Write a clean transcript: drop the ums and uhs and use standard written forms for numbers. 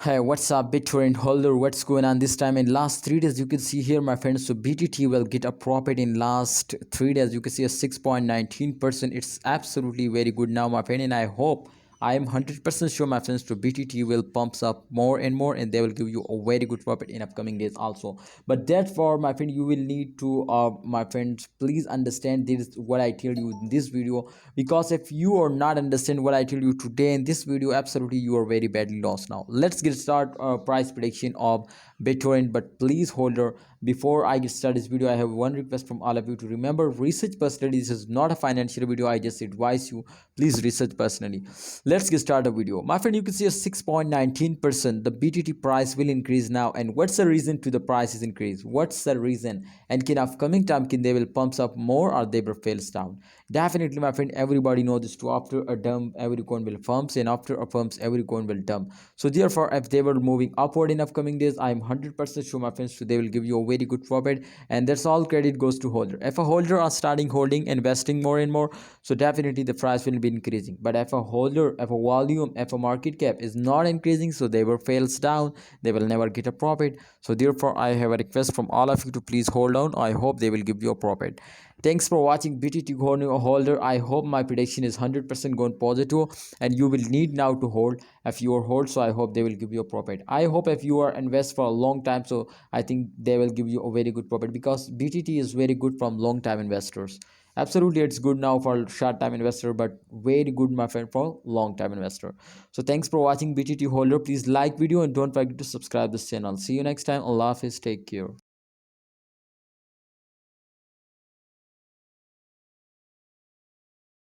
Hey, what's up, Bittorrent holder? What's going on this time? In last 3 days, you can see here, my friends. So BTT will get a profit in last 3 days. You can see a 6.19%. It's absolutely very good now, my friend. And I am 100% sure, my friends, to BTT will pumps up more and more, and they will give you a very good profit in upcoming days also. But therefore, my friend, you will need to, my friends, please understand this what I tell you in this video, because if you are not understand what I tell you today in this video, absolutely you are very badly lost. Now let's get start price prediction of Bittorrent. But please holder, before I get started this video, I have one request from all of you to remember, research personally. This is not a financial video. I just advise you, please research personally. Let's get started the video, my friend. You can see a 6.19%. the BTT price will increase now. And what's the reason to the price is increase? What's the reason? And can upcoming time, can they will pumps up more or they will fails down? Definitely, my friend, everybody know this too. After a dump, every coin will pumps, and after a pumps, every coin will dump. So therefore, if they were moving upward in upcoming days, I'm 100% sure, my friends, so they will give you a very good profit. And that's all credit goes to holder. If a holder are starting holding, investing more and more, so definitely the price will be increasing. But if a holder, if a volume, if a market cap is not increasing, so they will fails down, they will never get a profit. So therefore, I have a request from all of you to please hold on. I hope they will give you a profit. Thanks for watching BTT holder. I hope my prediction is 100% going positive, and you will need now to hold if you are hold. So I hope they will give you a profit. I hope if you are invest for a long time, so I think they will give you a very good profit, because BTT is very good from long time investors. Absolutely, it's good now for short time investor, but very good, my friend, for long time investor. So thanks for watching BTT holder. Please like video and don't forget to subscribe this channel. See you next time. Allah Hafiz. Take care.